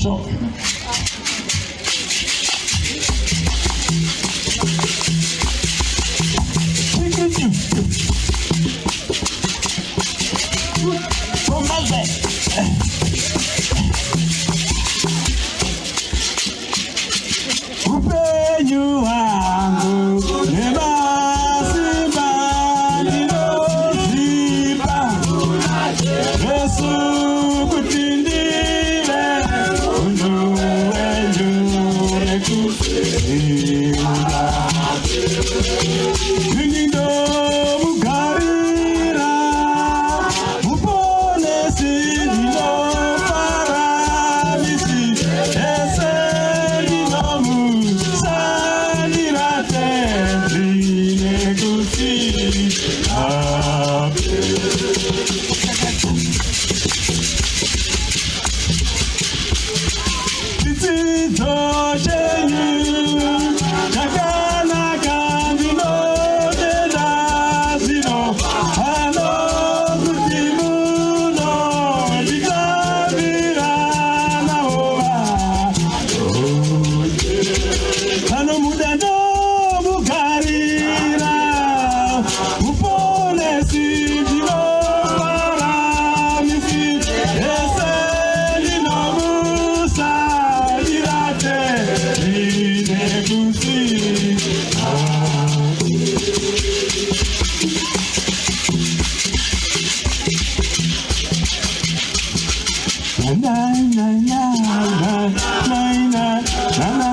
So. Upenyu wangu nebasimba ndinoziba Yesu kutindile undu wenyu nekusimba Ningindo mugarira muponesi ndino paramisi ese ndino musanirate ndine kusimba Tito chenyu chakanaka ndinotenda zino ano kuti muno nditambira nawowa ano muda ndomugarira muponesi ndinoparamisi ese ndinomusalirate ndine kusimba na na na na na na na na